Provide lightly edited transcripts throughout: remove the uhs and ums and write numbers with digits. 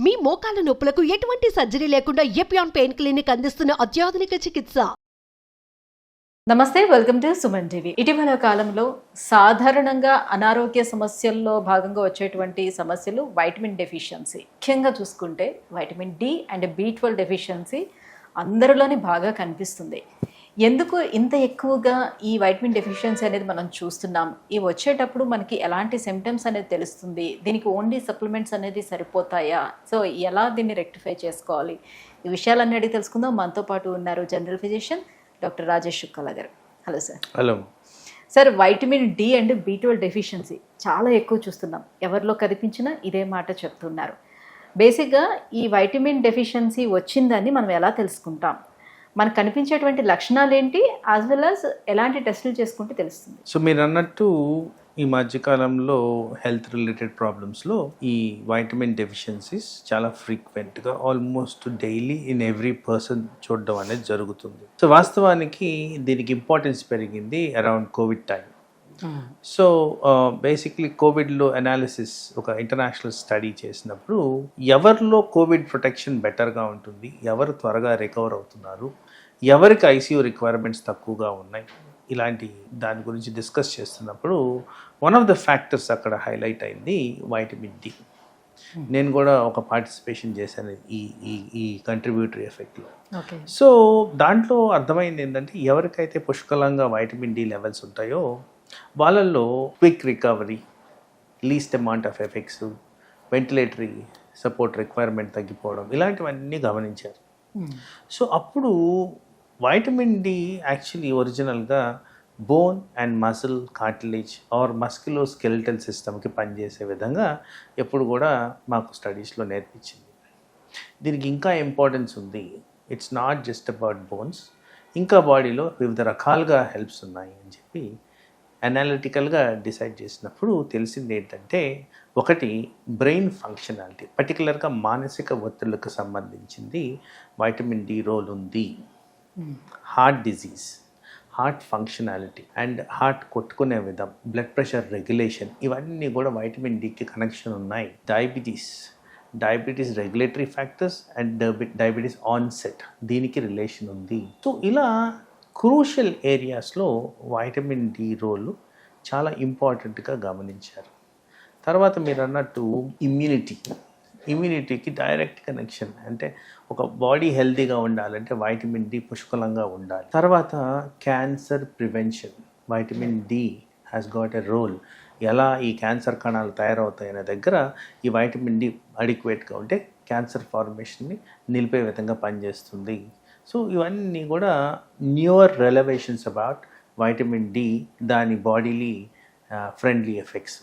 మీ మోకాల నొప్పులకు ఎటువంటి సర్జరీ లేకుండా ఎపియాన్ పెయిన్ క్లినిక్ అందిస్తున్న అత్యాధునిక చికిత్స. నమస్తే, వెల్కమ్ టు సుమన్ టీవీ. ఇటీవల కాలంలో సాధారణంగా అనారోగ్య సమస్యల్లో భాగంగా వచ్చేటువంటి సమస్యలు వైటమిన్ డెఫిషియన్సీ. ముఖ్యంగా చూసుకుంటే vitamin D and B12 deficiency అందరిలోని బాగా కనిపిస్తుంది. ఎందుకు ఇంత ఎక్కువగా ఈ వైటమిన్ డెఫిషియన్సీ అనేది మనం చూస్తున్నాం? ఇవి వచ్చేటప్పుడు మనకి ఎలాంటి సిమ్టమ్స్ అనేది తెలుస్తుంది? దీనికి ఓన్లీ సప్లిమెంట్స్ అనేది సరిపోతాయా? సో ఎలా దీన్ని రెక్టిఫై చేసుకోవాలి? ఈ విషయాలన్నీ అడిగి తెలుసుకుందాం. మనతో పాటు ఉన్నారు general physician doctor Rajesh Shukla garu. Hello sir. Hello sir, vitamin D and B12 deficiency చాలా ఎక్కువ చూస్తున్నాం. ఎవరిలో కనిపించినా ఇదే మాట చెప్తున్నారు. బేసిక్గా ఈ వైటమిన్ డెఫిషియన్సీ వచ్చిందని మనం ఎలా తెలుసుకుంటాం? మనకు కనిపించేటువంటి లక్షణాలు ఏంటి, యాజ్ వెల్ యాజ్ ఎలాంటి టెస్టులు చేసుకుంటే తెలుస్తుంది? సో మీరు అన్నట్టు ఈ మధ్యకాలంలో హెల్త్ రిలేటెడ్ ప్రాబ్లమ్స్లో ఈ వైటమిన్ డెఫిషియన్సీస్ చాలా ఫ్రీక్వెంట్గా almost daily in every person చూడడం అనేది జరుగుతుంది. సో వాస్తవానికి దీనికి ఇంపార్టెన్స్ పెరిగింది around Covid time. So basically కోవిడ్లో అనాలిసిస్ ఒక ఇంటర్నేషనల్ స్టడీ చేసినప్పుడు ఎవరిలో కోవిడ్ ప్రొటెక్షన్ బెటర్గా ఉంటుంది, ఎవరు త్వరగా రికవర్ అవుతున్నారు, ఎవరికి ఐసీయూ రిక్వైర్మెంట్స్ తక్కువగా ఉన్నాయి, ఇలాంటి దాని గురించి డిస్కస్ చేస్తున్నప్పుడు వన్ ఆఫ్ ద ఫ్యాక్టర్స్ అక్కడ హైలైట్ అయింది వైటమిన్ డి. నేను కూడా ఒక పార్టిసిపేషన్ చేశాను ఈ కంట్రిబ్యూటరీ ఎఫెక్ట్లో. సో దాంట్లో అర్థమైంది ఏంటంటే ఎవరికైతే పుష్కలంగా వైటమిన్ డి లెవెల్స్ ఉంటాయో వాళ్ళల్లో quick recovery, least amount of effects, ventilatory support requirement తగ్గిపోవడం, ఇలాంటివన్నీ గమనించారు. సో అప్పుడు వైటమిన్ డి యాక్చువల్లీ ఒరిజినల్గా bone and muscle cartilage or musculo skeletal సిస్టమ్కి పనిచేసే విధంగా ఎప్పుడు కూడా మాకు స్టడీస్లో నేర్పించింది. దీనికి ఇంకా ఇంపార్టెన్స్ ఉంది. It's not just about bones, ఇంకా బాడీలో వివిధ రకాలుగా హెల్ప్స్ ఉన్నాయి అని చెప్పి అనాలిటికల్గా డిసైడ్ చేసినప్పుడు తెలిసింది ఏంటంటే, ఒకటి బ్రెయిన్ ఫంక్షనాలిటీ, పర్టికులర్గా మానసిక ఒత్తిళ్లకు సంబంధించింది వైటమిన్ డి రోల్ ఉంది. Heart disease, heart functionality and heart కొట్టుకునే విధం, బ్లడ్ ప్రెషర్ రెగ్యులేషన్, ఇవన్నీ కూడా వైటమిన్ డికి కనెక్షన్ ఉన్నాయి. Diabetes regulatory factors and diabetes onset, దీనికి రిలేషన్ ఉంది. సో ఇలా క్రూషియల్ ఏరియాస్లో వైటమిన్ డి రోల్ చాలా ఇంపార్టెంట్గా గమనించారు. తర్వాత మీరు అన్నట్టు ఇమ్యూనిటీకి డైరెక్ట్ కనెక్షన్. అంటే ఒక బాడీ హెల్తీగా ఉండాలంటే వైటమిన్ డి పుష్కలంగా ఉండాలి. తర్వాత cancer prevention, vitamin D has got a role. ఎలా ఈ క్యాన్సర్ కణాలు తయారవుతాయనే దగ్గర ఈ వైటమిన్ డి అడిక్వేట్గా ఉంటే క్యాన్సర్ ఫార్మేషన్ని నిలిపే విధంగా పనిచేస్తుంది. సో ఇవన్నీ కూడా న్యూయర్ రెలవేషన్స్ అబౌట్ వైటమిన్ డి, దాని బాడీలీ ఫ్రెండ్లీ ఎఫెక్ట్స్.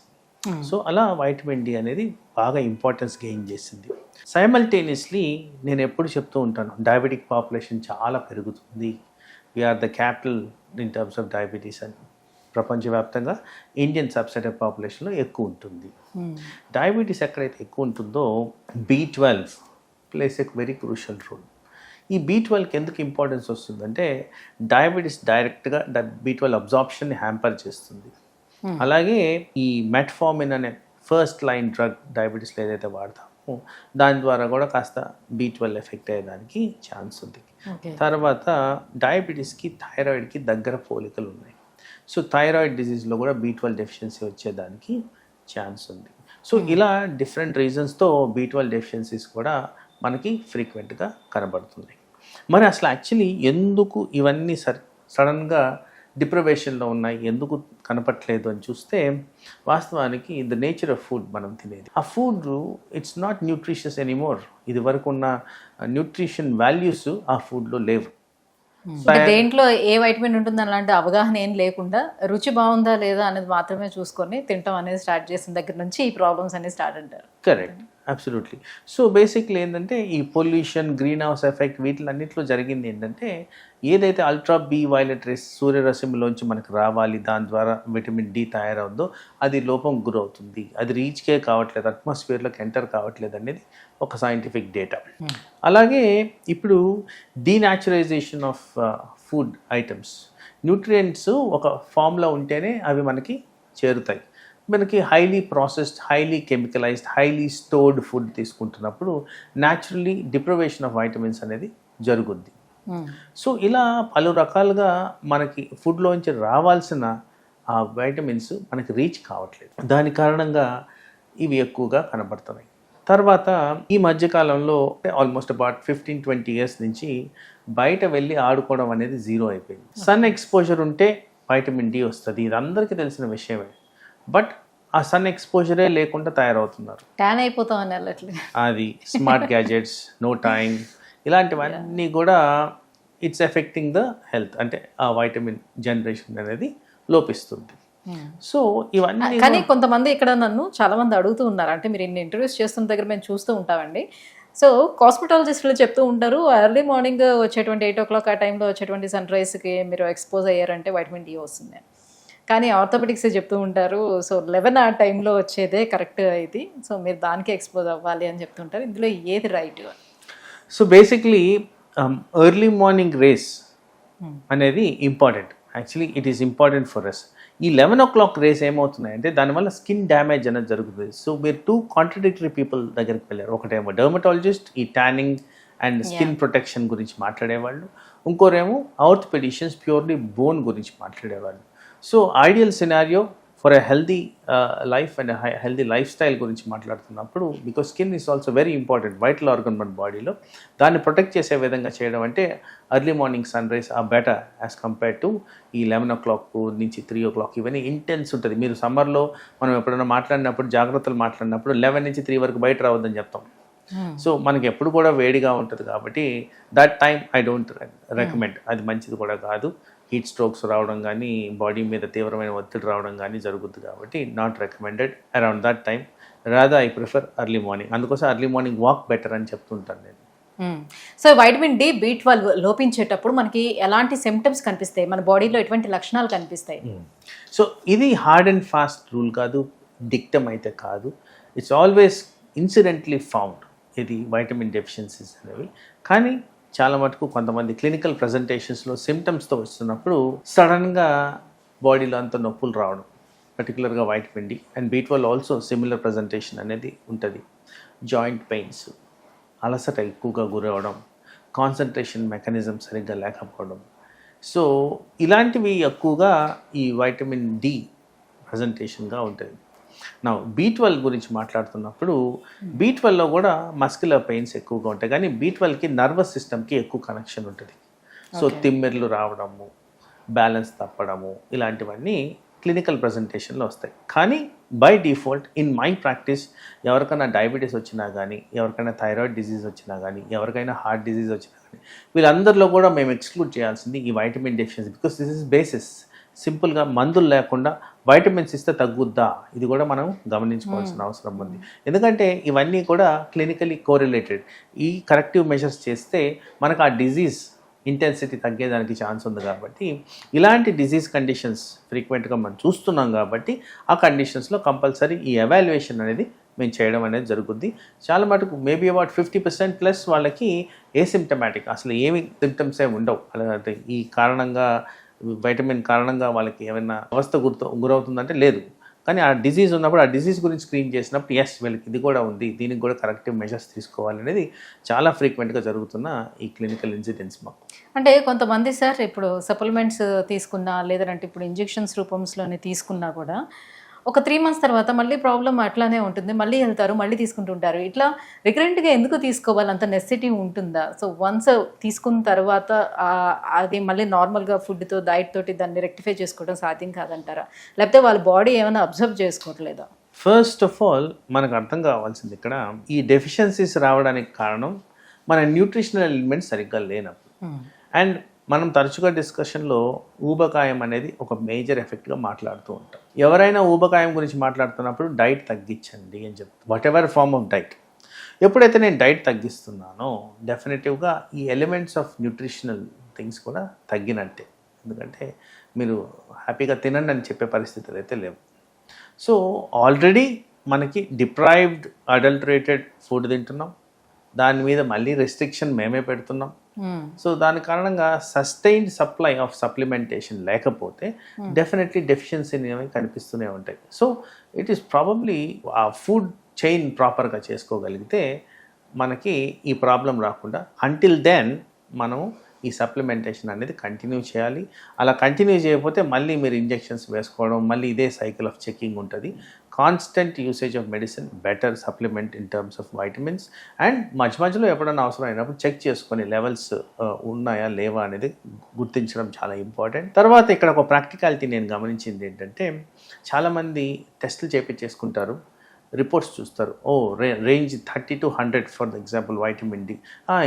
సో అలా వైటమిన్ డి అనేది బాగా ఇంపార్టెన్స్ గెయిన్ చేసింది. సైమల్టేనియస్లీ నేను ఎప్పుడు చెప్తూ ఉంటాను, డయాబెటిక్ పాపులేషన్ చాలా పెరుగుతుంది. We are the capital in terms of diabetes అని. ప్రపంచవ్యాప్తంగా ఇండియన్ సబ్సెట్ ఆఫ్ పాపులేషన్లో ఎక్కువ ఉంటుంది. డయాబెటీస్ ఎక్కడైతే ఎక్కువ ఉంటుందో B12 plays a very crucial role. ఈ B12కి ఎందుకు ఇంపార్టెన్స్ వస్తుందంటే, డయాబెటీస్ డైరెక్ట్గా B12 అబ్జార్ప్షన్ని హ్యాంపర్ చేస్తుంది. అలాగే ఈ మెట్ఫార్మిన్ అనే ఫస్ట్ లైన్ డ్రగ్ డయాబెటీస్లో ఏదైతే వాడతామో దాని ద్వారా కూడా కాస్త B12 ఎఫెక్ట్ అయ్యేదానికి ఛాన్స్ ఉంది. తర్వాత డయాబెటీస్కి థైరాయిడ్కి దగ్గర పోలికలు ఉన్నాయి. సో థైరాయిడ్ డిజీజ్లో కూడా B12 డెఫిషియన్సీ వచ్చేదానికి ఛాన్స్ ఉంది. సో ఇలా డిఫరెంట్ రీజన్స్తో B12 డెఫిషియన్సీస్ కూడా మనకి ఫ్రీక్వెంట్గా కనబడుతుంది. మరి అసలు యాక్చువల్లీ ఎందుకు ఇవన్నీ సడన్గా డిప్రవేషన్లో ఉన్నాయి, ఎందుకు కనపట్లేదు అని చూస్తే, వాస్తవానికి ద నేచర్ ఆఫ్ ఫుడ్ మనం తినేది, ఆ food it's not nutritious anymore. ఇది వరకు ఉన్న న్యూట్రిషన్ వాల్యూస్ ఆ ఫుడ్లో లేవు. దేంట్లో ఏ వైటమిన్ ఉంటుంది అలాంటి అవగాహన ఏం లేకుండా రుచి బాగుందా లేదా అనేది మాత్రమే చూసుకొని తినటం అనేది స్టార్ట్ చేసిన దగ్గర నుంచి ఈ ప్రాబ్లమ్స్ అనేది స్టార్ట్ అంటారు. Correct, absolutely. సో బేసిక్లీ ఏంటంటే ఈ పొల్యూషన్, గ్రీన్ హౌస్ ఎఫెక్ట్, వీటిలన్నింటిలో జరిగింది ఏంటంటే, ఏదైతే అల్ట్రా బి వైలెట్ రేస్ సూర్యరశ్మిలోంచి మనకు రావాలి, దాని ద్వారా విటమిన్ డి తయారవుందో అది లోపం గురవుతుంది, అది రీచ్కే కావట్లేదు, అట్మాస్ఫియర్లోకి ఎంటర్ కావట్లేదు అనేది ఒక సైంటిఫిక్ డేటా. అలాగే ఇప్పుడు డీనాచురైజేషన్ ఆఫ్ ఫుడ్ ఐటమ్స్, న్యూట్రియంట్స్ ఒక ఫామ్లో ఉంటేనే అవి మనకి చేరుతాయి. మనకి highly processed, highly chemicalised, highly stored food తీసుకుంటున్నప్పుడు న్యాచురల్లీ డిప్రవేషన్ ఆఫ్ వైటమిన్స్ అనేది జరుగుద్ది. సో ఇలా పలు రకాలుగా మనకి ఫుడ్లోంచి రావాల్సిన ఆ వైటమిన్స్ మనకి రీచ్ కావట్లేదు. దాని కారణంగా ఇవి ఎక్కువగా కనబడుతున్నాయి. తర్వాత ఈ మధ్యకాలంలో ఆల్మోస్ట్ అబౌట్ 15-20 ఇయర్స్ నుంచి బయట వెళ్ళి ఆడుకోవడం అనేది జీరో అయిపోయింది. సన్ ఎక్స్పోజర్ ఉంటే వైటమిన్ డి వస్తుంది, ఇది అందరికీ తెలిసిన విషయమే. బట్ ఆ సన్ ఎక్స్పోజరే లేకుండా తయారవుతున్నారు. ట్యాన్ అయిపోతాం అని వెళ్ళట్లేదు. అది స్మార్ట్ గ్యాజెట్స్, నో టైం, ఇలాంటివన్నీ కూడా ఇట్స్ ఎఫెక్టింగ్ ద హెల్త్. అంటే ఆ వైటమిన్ జనరేషన్ అనేది లోపిస్తుంది. సో ఇవన్నీ కానీ కొంతమంది ఇక్కడ నన్ను చాలా మంది అడుగుతూ ఉన్నారు, అంటే మీరు ఇన్ని ఇంటర్వ్యూస్ చేస్తున్న దగ్గర మేము చూస్తూ ఉంటామండి. సో కాస్మెటాలజిస్టులు చెప్తూ ఉంటారు, ఎర్లీ మార్నింగ్ వచ్చేటువంటి 8 o'clock ఆ టైంలో వచ్చేటువంటి సన్ రైజ్కి మీరు ఎక్స్పోజ్ అయ్యారంటే వైటమిన్ డి వస్తుంది. కానీ ఆర్థోపెడిక్స్ చెప్తూ ఉంటారు, సో 11 ఆ టైంలో వచ్చేదే కరెక్ట్ ఇది, సో మీరు దానికి ఎక్స్పోజ్ అవ్వాలి అని చెప్తుంటారు. ఇందులో ఏది right? So basically early morning rays అనేది important. Actually it is important for us. ఈ 11 o'clock రేస్ ఏమవుతున్నాయంటే దానివల్ల స్కిన్ డ్యామేజ్ అనేది జరుగుతుంది. సో మీరు 2 కాంట్రడిక్టరీ పీపుల్ దగ్గరికి వెళ్ళారు. ఒకటేమో డర్మటాలజిస్ట్ ఈ ట్యానింగ్ అండ్ స్కిన్ ప్రొటెక్షన్ గురించి మాట్లాడేవాళ్ళు, ఇంకోరేమో ఆర్థోపెడిషియన్స్ ప్యూర్లీ బోన్ గురించి మాట్లాడేవాళ్ళు. So ideal scenario for a healthy life and healthy life style గురించి మాట్లాడుతున్నప్పుడు, because skin is also very important vital organ మన బాడీలో, దాన్ని ప్రొటెక్ట్ చేసే విధంగా చేయడం అంటే ఎర్లీ మార్నింగ్ సన్ రైజ్ ఆ బెటర్ యాజ్ కంపేర్ టు ఈ 11 o'clock నుంచి 3 o'clock. ఇవన్నీ ఇంటెన్స్ ఉంటుంది. మీరు సమ్మర్లో మనం ఎప్పుడైనా మాట్లాడినప్పుడు జాగ్రత్తలు మాట్లాడినప్పుడు 11 నుంచి 3 వరకు బయట రావద్దని చెప్తాం. సో మనకి ఎప్పుడు కూడా వేడిగా ఉంటుంది కాబట్టి that time I don't recommend. అది మంచిది కూడా కాదు. హీట్ స్ట్రోక్స్ రావడం కానీ, బాడీ మీద తీవ్రమైన ఒత్తిడి రావడం కానీ జరుగుతుంది కాబట్టి not recommended around that time. రాదా ఐ ప్రిఫర్ ఎర్లీ మార్నింగ్. అందుకోసం ఎర్లీ మార్నింగ్ వాక్ బెటర్ అని చెప్తుంటాను నేను. సో వైటమిన్ డి, B12 లోపించేటప్పుడు మనకి ఎలాంటి సిమ్టమ్స్ కనిపిస్తాయి, మన బాడీలో ఎటువంటి లక్షణాలు కనిపిస్తాయి? సో ఇది హార్డ్ అండ్ ఫాస్ట్ రూల్ కాదు, డిక్టమ్ అయితే కాదు. ఇట్స్ ఆల్వేస్ ఇన్సిడెంట్లీ ఫౌండ్ ఇది వైటమిన్ డెఫిషియన్సీస్ అనేవి. కానీ చాలా మటుకు కొంతమంది క్లినికల్ ప్రజెంటేషన్స్లో సిమ్టమ్స్తో వస్తున్నప్పుడు సడన్గా బాడీలో అంత నొప్పులు రావడం, పర్టికులర్గా vitamin D and B12 also similar presentation అనేది ఉంటుంది. జాయింట్ పెయిన్స్, అలసట ఎక్కువగా గురవడం, కాన్సన్ట్రేషన్ మెకానిజం సరిగ్గా లేకపోవడం. సో ఇలాంటివి ఎక్కువగా ఈ వైటమిన్ డి ప్రజెంటేషన్గా ఉంటుంది. నా B12 గురించి మాట్లాడుతున్నప్పుడు B12లో కూడా మస్క్యులర్ పెయిన్స్ ఎక్కువగా ఉంటాయి, కానీ B12కి నర్వస్ సిస్టమ్కి ఎక్కువ కనెక్షన్ ఉంటుంది. సో తిమ్మెర్లు రావడము, బ్యాలెన్స్ తప్పడము, ఇలాంటివన్నీ క్లినికల్ ప్రజెంటేషన్లో వస్తాయి. కానీ by default in my practice ఎవరికైనా డయాబెటీస్ వచ్చినా కానీ, ఎవరికైనా థైరాయిడ్ డిజీజ్ వచ్చినా కానీ, ఎవరికైనా హార్ట్ డిజీజ్ వచ్చినా కానీ, వీళ్ళందరిలో కూడా మేము ఎక్స్క్లూడ్ చేయాల్సింది ఈ vitamin deficiency. Because this is basis. సింపుల్గా మందులు లేకుండా వైటమిన్స్ ఇస్తే తగ్గుద్దా, ఇది కూడా మనం గమనించుకోవాల్సిన అవసరం ఉంది. ఎందుకంటే ఇవన్నీ కూడా క్లినికలీ కోరిలేటెడ్. ఈ కరెక్టివ్ మెజర్స్ చేస్తే మనకు ఆ డిజీజ్ ఇంటెన్సిటీ తగ్గేదానికి ఛాన్స్ ఉంది. కాబట్టి ఇలాంటి డిజీజ్ కండిషన్స్ ఫ్రీక్వెంట్గా మనం చూస్తున్నాం కాబట్టి ఆ కండిషన్స్లో కంపల్సరీ ఈ ఎవాల్యుయేషన్ అనేది మేము చేయడం అనేది జరుగుద్ది. చాలా మటుకు మేబీ అబౌట్ 50% వాళ్ళకి ఏసిమ్టమాటిక్, అసలు ఏమి సిమ్టమ్స్ ఏమి ఉండవు. అలాగే ఈ కారణంగా వైటమిన్ కారణంగా వాళ్ళకి ఏమైనా అవస్థ గురవుతుందంటే లేదు. కానీ ఆ డిజీజ్ ఉన్నప్పుడు ఆ డిజీజ్ గురించి స్క్రీన్ చేసినప్పుడు ఎస్ వీళ్ళకి ఇది కూడా ఉంది, దీనికి కూడా కరెక్టివ్ మెజర్స్ తీసుకోవాలనేది చాలా ఫ్రీక్వెంట్గా జరుగుతున్న ఈ క్లినికల్ ఇన్సిడెంట్స్ మాకు. అంటే కొంతమంది సార్ ఇప్పుడు సప్లిమెంట్స్ తీసుకున్నా, లేదంటే ఇప్పుడు ఇంజెక్షన్స్ రూపంలోనే తీసుకున్నా కూడా ఒక 3 months తర్వాత మళ్ళీ ప్రాబ్లం అట్లానే ఉంటుంది, మళ్ళీ వెళ్తారు, మళ్ళీ తీసుకుంటుంటారు. ఇట్లా రికరెంట్గా ఎందుకు తీసుకోవాలి, అంత నెసెసిటీ ఉంటుందా? సో వన్స్ తీసుకున్న తర్వాత అది మళ్ళీ నార్మల్గా ఫుడ్తో డైట్ తోటి దాన్ని రెక్టిఫై చేసుకోవడం సాధ్యం కాదంటారా, లేకపోతే వాళ్ళ బాడీ ఏమైనా అబ్జర్వ్ చేసుకోవట్లేదా? ఫస్ట్ ఆఫ్ ఆల్ మనకు అర్థం కావాల్సింది ఇక్కడ ఈ డెఫిషియన్సీస్ రావడానికి కారణం మన న్యూట్రిషనల్ ఎలిమెంట్స్ సరిగ్గా లేనప్పుడు. అండ్ మనం తరచుగా డిస్కషన్లో ఊబకాయం అనేది ఒక మేజర్ ఎఫెక్ట్గా మాట్లాడుతూ ఉంటాం. ఎవరైనా ఊబకాయం గురించి మాట్లాడుతున్నప్పుడు డైట్ తగ్గించండి అని చెప్తాం, whatever form of diet. ఎప్పుడైతే నేను డైట్ తగ్గిస్తున్నానో డెఫినెటివ్గా ఈ ఎలిమెంట్స్ ఆఫ్ న్యూట్రిషనల్ థింగ్స్ కూడా తగ్గినట్టే. ఎందుకంటే మీరు హ్యాపీగా తినండి అని చెప్పే పరిస్థితులు అయితే లేవు. సో ఆల్రెడీ మనకి డిప్రైవ్డ్ అడల్టరేటెడ్ ఫుడ్ తింటున్నాం, దాని మీద మళ్ళీ రెస్ట్రిక్షన్ మేమే పెడుతున్నాం. సో దాని కారణంగా సస్టైన్డ్ సప్లై ఆఫ్ సప్లిమెంటేషన్ లేకపోతే డెఫినెట్లీ డెఫిషియన్సీ అనేవి కనిపిస్తూనే ఉంటాయి. సో ఇట్ ఈస్ ప్రాబబ్లీ ఆ ఫుడ్ చైన్ ప్రాపర్గా చేసుకోగలిగితే మనకి ఈ ప్రాబ్లం రాకుండా, అంటిల్ దెన్ మనం ఈ సప్లిమెంటేషన్ అనేది కంటిన్యూ చేయాలి. అలా కంటిన్యూ చేయకపోతే మళ్ళీ మీరు ఇంజెక్షన్స్ వేసుకోవడం, మళ్ళీ ఇదే సైకిల్ ఆఫ్ చెకింగ్ ఉంటుంది. Constant usage of medicine, better supplement in terms of vitamins, and మధ్యలో ఎప్పుడైనా అవసరం అయినప్పుడు చెక్ చేసుకొని లెవెల్స్ ఉన్నాయా లేవా అనేది గుర్తించడం చాలా ఇంపార్టెంట్. తర్వాత ఇక్కడ ఒక ప్రాక్టికాలిటీ నేను గమనించింది ఏంటంటే, చాలామంది టెస్టులు చేయించేసుకుంటారు, రిపోర్ట్స్ చూస్తారు, range 30 to 100 for example vitamin D,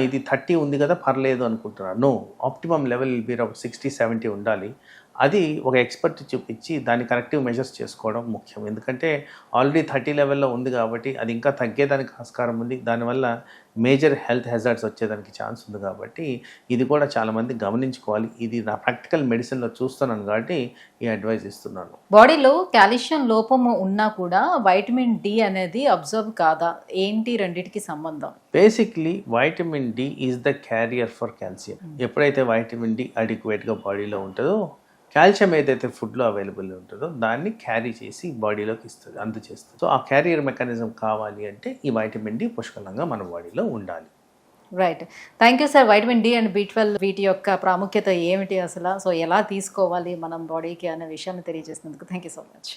ఇది 30 ఉంది కదా పర్లేదు అనుకుంటున్నారు. నో, ఆప్టిమమ్ లెవెల్ మీరు 60-70 ఉండాలి. అది ఒక ఎక్స్పర్ట్ చూపించి దాన్ని కరెక్టివ్ మెజర్స్ చేసుకోవడం ముఖ్యం. ఎందుకంటే ఆల్రెడీ 30 లెవెల్లో ఉంది కాబట్టి అది ఇంకా తగ్గేదానికి ఆస్కారం ఉంది. దానివల్ల మేజర్ హెల్త్ హెజార్డ్స్ వచ్చేదానికి ఛాన్స్ ఉంది. కాబట్టి ఇది కూడా చాలామంది గమనించుకోవాలి. ఇది నా ప్రాక్టికల్ మెడిసిన్లో చూస్తున్నాను కాబట్టి ఈ అడ్వైస్ ఇస్తున్నాను. బాడీలో కాల్షియం లోపము ఉన్నా కూడా వైటమిన్ డి అనేది అబ్జర్వ్ కాదా? ఏంటి రెండిటికి సంబంధం? Basically vitamin D is the carrier for calcium. ఎప్పుడైతే వైటమిన్ డి అడిక్వేట్గా బాడీలో ఉంటుందో, కాల్షియం ఏదైతే ఫుడ్లో అవైలబుల్ ఉంటుందో దాన్ని క్యారీ చేసి బాడీలోకి ఇస్తుంది, అందజేస్తుంది. సో ఆ క్యారియర్ మెకానిజం కావాలి అంటే ఈ వైటమిన్ డి పుష్కలంగా మన బాడీలో ఉండాలి. Right, thank you sir. Vitamin D and B12 వీటి యొక్క ప్రాముఖ్యత ఏమిటి అసలు, సో ఎలా తీసుకోవాలి మనం బాడీకి అనే విషయాన్ని తెలియజేసినందుకు థ్యాంక్ యూ సో మచ్.